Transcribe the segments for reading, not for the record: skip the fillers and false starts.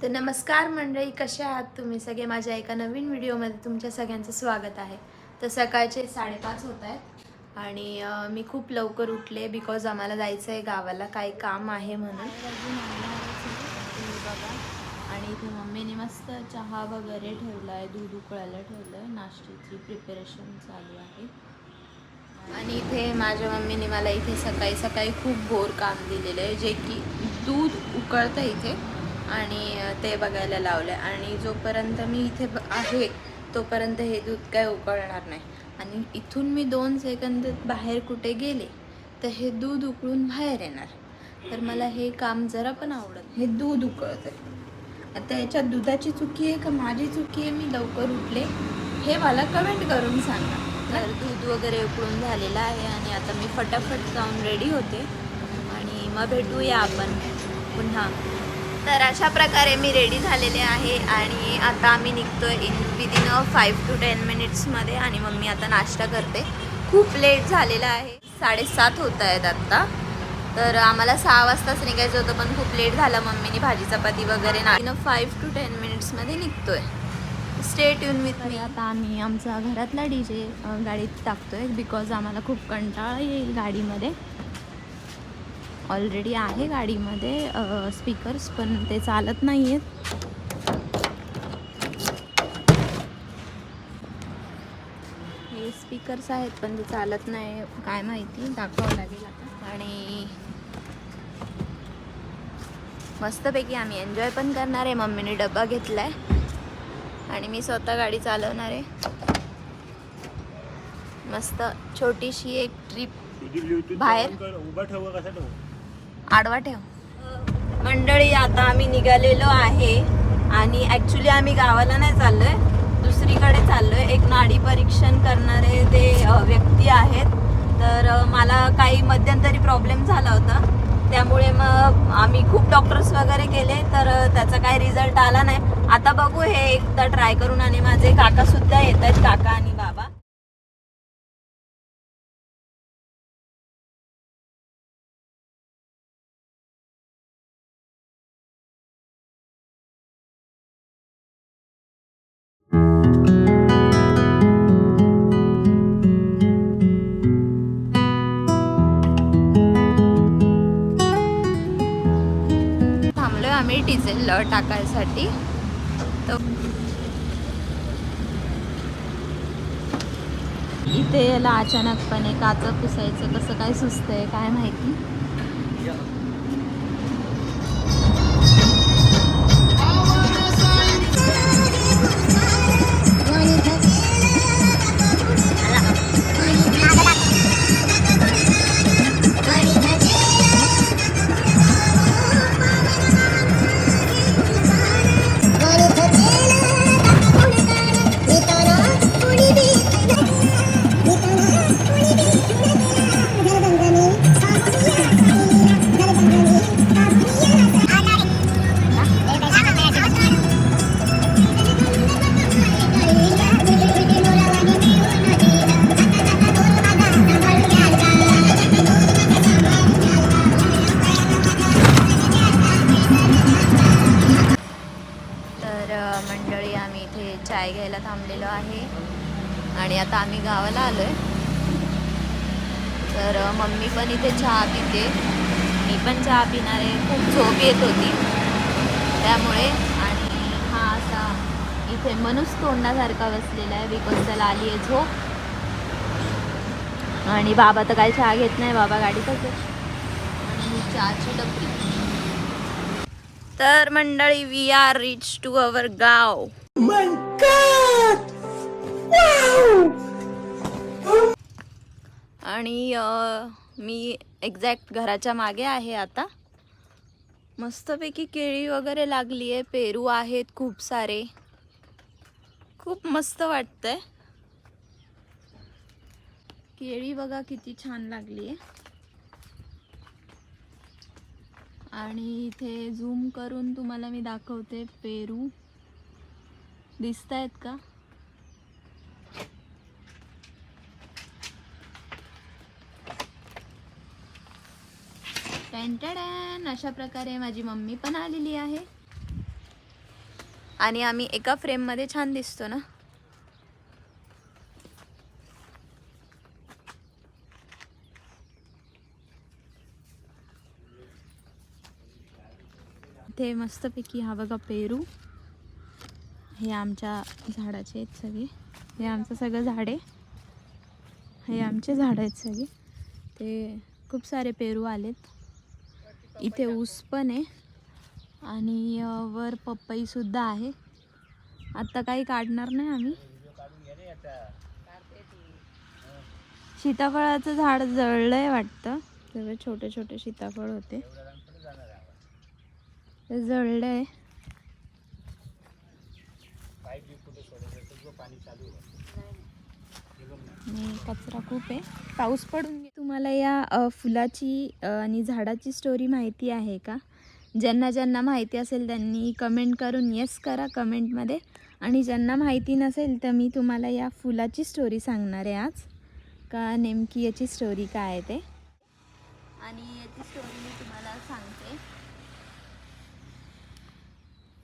तर नमस्कार मंडळी, कसे आहात तुम्ही सगळे? माझ्या एका नवीन व्हिडिओमध्ये तुमच्या सगळ्यांचं स्वागत आहे. तर सकाळचे 5:30 होत आहेत आणि मी खूप लवकर उठले बिकॉज आम्हाला जायचं आहे गावाला, काही काम आहे म्हणून. बघा, आणि इथे मम्मीने मस्त चहा वगैरे ठेवला आहे, दूध उकळायला ठेवलं आहे, नाश्त्याची प्रिपरेशन चालू आहे. आणि इथे माझ्या मम्मीने मला इथे सकाळी सकाळी खूप बोर काम दिलेलं आहे, जे की दूध उकळतं इथे आणि ते बघायला लावलं आहे. आणि जोपर्यंत मी इथे आहे तोपर्यंत हे दूध काय उकळणार नाही. आणि इथून मी 2 सेकंदात बाहेर कुठे गेले तर हे दूध उकळून बाहेर येणार. तर मला हे काम जरा पण आवडत. हे दूध उकळत आहे. आता याच्यात दुधाची चुकी आहे का माझी चुकी आहे? मी लवकर उठले हे मला कमेंट करून सांगा. तर दूध वगैरे उकळून झालेलं आहे आणि आता मी फटाफट जाऊन रेडी होते आणि मग भेटूया आपण पुन्हा. तर अशा प्रकारे मी रेडी झालेले आहे आणि आता आम्ही निघतो आहे विदिन 5 to 10 मिनिट्समध्ये. आणि मम्मी आता नाश्ता करते. खूप लेट झालेला आहे, 7:30 होत आहेत आत्ता. तर आम्हाला 6 वाजताच निघायचं होतं पण खूप लेट झाला. मम्मीने भाजी चपाती वगैरे विदिन 5 to 10 मिनिट्समध्ये निघतोय. Stay tune with me. आता आम्ही आमचा घरातला DJ गाडीत टाकतोय बिकॉज आम्हाला खूप कंटाळा येईल गाडीमध्ये. ऑलरेडी आहे गाडीमध्ये स्पीकर्स पण ते चालत नाही आहेत. हे स्पीकर्स आहेत पण ते चालत नाही, काय माहिती, दाखवावं लागेल आता. आणि मस्तपैकी आम्ही एन्जॉय पण करणार आहे. मम्मीने डब्बा घेतला आहे आणि मी स्वतः गाडी चालवणार आहे. मस्त छोटीशी एक ट्रिप बाहेर. आडवा ठेव. मंडळी, आता आम्ही निघालेलो आहे आणि ॲक्च्युली आम्ही गावाला नाही चाललोय, दुसरीकडे चाललोय. एक नाडी परीक्षण करणारे ते व्यक्ती आहेत. तर मला काही मध्यंतरी प्रॉब्लेम झाला होता, त्यामुळे मग आम्ही खूप डॉक्टर्स वगैरे केले तर त्याचा काही रिझल्ट आला नाही. आता बघू, हे एकदा ट्राय करून. आणि माझे काका सुद्धा येत आहेत, काका आणि बाबा. थांबलोय आम्ही डिझेल टाकायसाठी. तर इथे याला अचानकपणे काच पुसायचं कसं काय सुचतंय काय माहिती. मंडळी, आम्ही इथे चाय घ्यायला थांबलेलो आहे आणि आता आम्ही गावाला आलोय. तर मम्मी पण इथे चहा पिते, मी पण चहा पिणार आहे. खूप झोप येत होती त्यामुळे. आणि हा असा इथे मनुष्य तोंडासारखा बसलेला आहे बिकॉज त्याला आली आहे झोप. आणि बाबा तर काही चहा घेत नाही, बाबा गाडीतच आहे. आणि ही चहाची डब्बी. तर मंडळी, we are reach to our गाव. आणि मी एक्झॅक्ट घराच्या मागे आहे आता. मस्तपैकी केळी वगैरे लागली आहे, पेरू आहेत खूप सारे. खूप मस्त वाटतंय. केळी बघा किती छान लागली आहे. आणि इथे झूम करून तुम्हाला मी दाखवते. पेरू दिसतायत का? टॅन अशा प्रकारे माझी मम्मी पण आलेली आहे. आणि आम्ही एका फ्रेममध्ये छान दिसतो ना. ते मस्तपैकी हा बघा पेरू, हे आमच्या झाडाचे आहेत सगळे. हे आमचं सगळं झाड आहे, हे आमचे झाड आहेत सगळे. ते खूप सारे पेरू आलेत. इथे ऊस पण आहे आणि वर पपई सुद्धा आहे. आता काही काढणार नाही आम्ही. सीताफळाचं झाड जळलंय वाटतं. सगळे छोटे छोटे सीताफळ होते ते जळलंय. कचरा खूप आहे, पाऊस पडून. तुम्हाला या फुलाची आणि झाडाची स्टोरी माहिती आहे का? ज्यांना ज्यांना माहिती असेल त्यांनी कमेंट करून येस करा कमेंटमध्ये. आणि ज्यांना माहिती नसेल तर मी तुम्हाला या फुलाची स्टोरी सांगणार आहे आज, का नेमकी याची स्टोरी काय आहे ते. आणि याची स्टोरी मी तुम्हाला सांगते.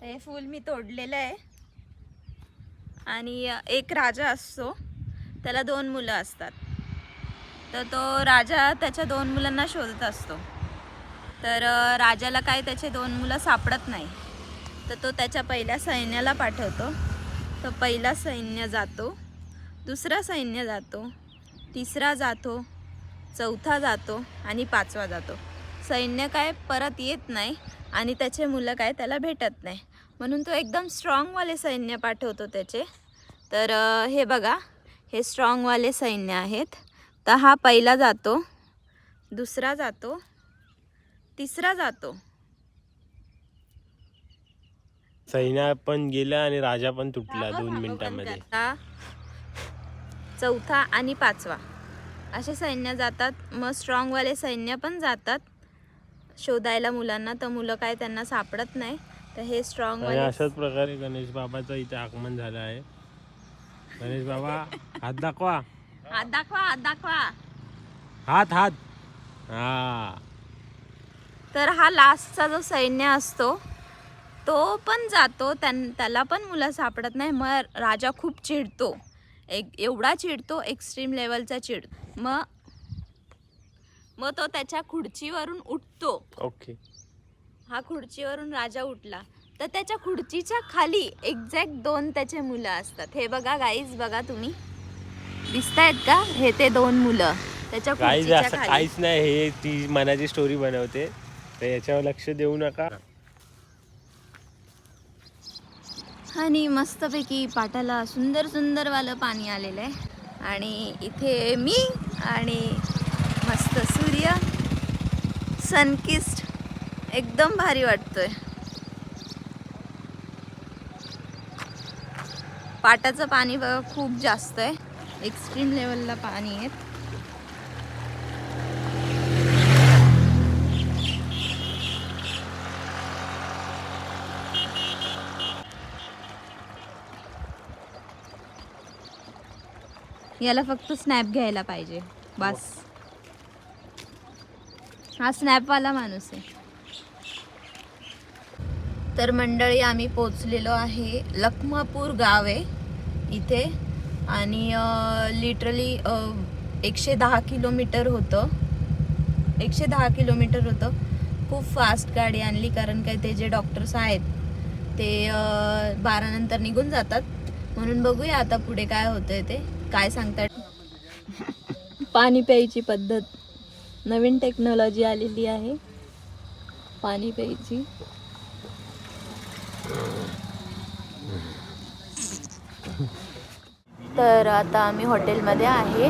हे फूल मी तोडलेलं आहे. आणि एक राजा असतो, त्याला 2 मुलं असतात. तर तो राजा त्याच्या 2 मुलांना शोधत असतो. तर राजाला काय त्याचे 2 मुलं सापडत नाही. तर तो त्याच्या पहिल्या सैन्याला पाठवतो. तर पहिला सैन्य जातो, दुसरा सैन्य जातो, तिसरा जातो, चौथा जातो आणि 5वा जातो. सैन्य काय परत येत नाही आणि त्याचे मुलं काय त्याला भेटत नाही. म्हणून तो एकदम स्ट्रॉंगवाले सैन्य पाठवतो त्याचे. तर हे बघा, हे स्ट्रॉंगवाले सैन्य आहेत. तर हा पहिला जातो, दुसरा जातो, तिसरा जातो. सैन्य पण गेला आणि राजा पण तुटला 2 मिनिटांमध्ये. चौथा आणि 5वा असे सैन्य जातात. मग स्ट्रॉंगवाले सैन्य पण जातात शोधायला मुलांना. तर मुलं काय त्यांना सापडत नाही. तर हे स्ट्रॉंगवाले. अशाच प्रकारे गणेश बाबाचं इथे आगमन झालं आहे. गणेश बाबा हात दाखवा, हात दाखवा, हात दाखवा, हात हात. हा, तर हा लास्टचा जो सैन्य असतो तो पण जातो. त्याला पण मुलं सापडत नाही. मग राजा खूप चिडतो, एवढा चिडतो, एक्स्ट्रीम लेवलचा मग तो त्याच्या खुर्चीवरून उठतो. ओके. हा खुर्चीवरून राजा उठला तर त्याच्या खुर्चीच्या खाली एक्झॅक्ट 2 त्याचे मुलं असतात. हे बघा गाईज, बघा तुम्ही दिसतायत का? हे ते 2 मुलं त्याच्या खुर्चीच्या खाली. काहीच नाही, हे ती मनाची स्टोरी बनवते, तर याच्यावर लक्ष देऊ नका. आणि मस्तपैकी पाटाला सुंदर सुंदर वालं पाणी आलेलं आहे. आणि इथे मी आणि मस्त सूर्य, सनकिस्ट, एकदम भारी वाटतोय. पाटाचं पाणी बघा खूप जास्त आहे, एक्स्ट्रीम लेवलला पाणी आहे. याला फक्त स्नॅप घ्यायला पाहिजे बस. हा स्नॅपवाला माणूस आहे. तर मंडळी आम्ही पोचलेलो आहे. लखमापूर गाव आहे इथे. आणि लिटरली 110 किलोमीटर होतं. 110 किलोमीटर होतं. खूप फास्ट गाडी आणली, कारण काय ते जे डॉक्टर्स आहेत ते 12 नंतर निघून जातात. म्हणून बघूया आता पुढे काय होतंय ते, काय सांगतात. पाणी प्यायची पद्धत, नवीन टेक्नॉलॉजी आलेली आहे पाणी प्यायची. तर आता आम्ही हॉटेलमध्ये आहे.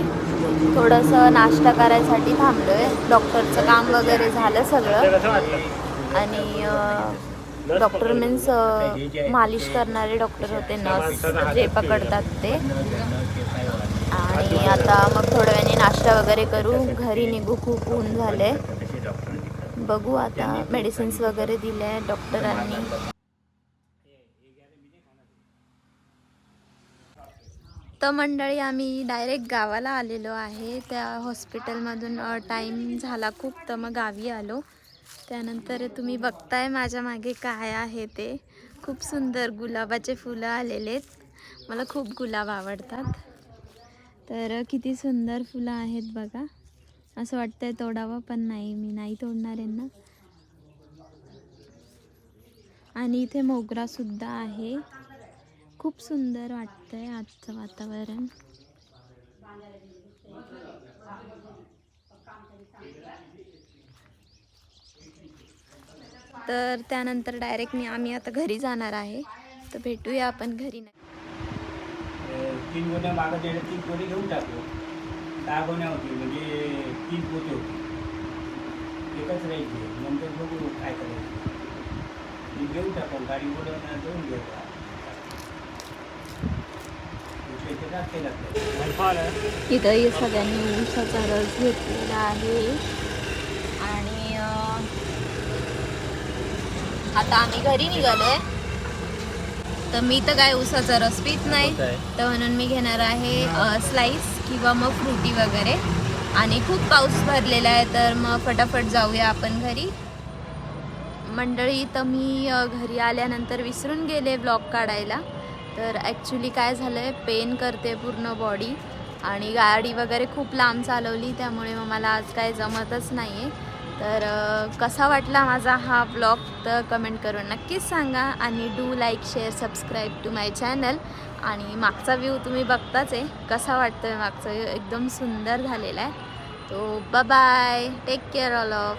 थोडंसं नाश्ता करायसाठी थांबलोय. डॉक्टरचं काम वगैरे झालं सगळं. आणि डॉक्टर मीन्स मालिश करणारे डॉक्टर होते, नर्स जे पकडतात ते. आणि आता मग थोड्या वेळाने नाश्ता वगैरे करू, घरी निघू. खूप ऊन झाले. बघू आता. मेडिसिन्स वगैरे दिले आहे डॉक्टरांनी. तर मंडळी आम्ही डायरेक्ट गावाला आलेलो आहे. त्या हॉस्पिटलमधून टाईम झाला खूप, तर मग गावी आलो. त्यानंतर तुम्ही बघताय माझ्या मागे काय आहे ते, खूप सुंदर गुलाबाचे फुलं आलेले आहेत. मला खूप गुलाब आवडतात. तर किती सुंदर फुलं आहेत बघा. असं वाटतंय तोडावं, पण नाही, मी नाही तोडणार यांना. आणि इथे मोगरा सुद्धा आहे. खूप सुंदर वाटतंय आजचं वातावरण. तर त्यानंतर डायरेक्ट आम्ही आता घरी जाणार आहे. तर भेटूया आपण घरी. 3 गोण्या मागं द्यायला 3 गोणी घेऊन टाकलो. 6 गोण्या होती म्हणजे 3 पोते होती. एकच राहायची. नंतर बघू काय करायचं. मी घेऊन टाकून गाडी बोलवणार देऊन घ्यायचा. पैसे टाकते लागते. इथं सगळ्यांनी ऊसाचा रस घेतलेला आहे. आणि आता आम्ही घरी निघालोय. तर मी तर काय ऊसाचा रस पित नाही, तर म्हणून मी घेणार आहे स्लाइस किंवा मग फ्रुटी वगैरे. आणि खूप पाऊस भरलेला आहे, तर मग फटाफट जाऊया आपण घरी. मंडळी, तर मी घरी आल्यानंतर विसरून गेले ब्लॉग काढायला. तर ॲक्च्युली काय झालं आहे, पेन करते पूर्ण बॉडी आणि गाडी वगैरे खूप लांब चालवली, त्यामुळे मग मला आज काय जमतच नाही आहे. तर कसा वाटला माझा हा ब्लॉग तर कमेंट करून नक्कीच सांगा. आणि do like share subscribe to my channel. आणि मागचा व्ह्यू तुम्ही बघताच आहे कसा वाटतो आहे. मागचा व्ह्यू एकदम सुंदर झालेला आहे. तो bye bye, take care all of.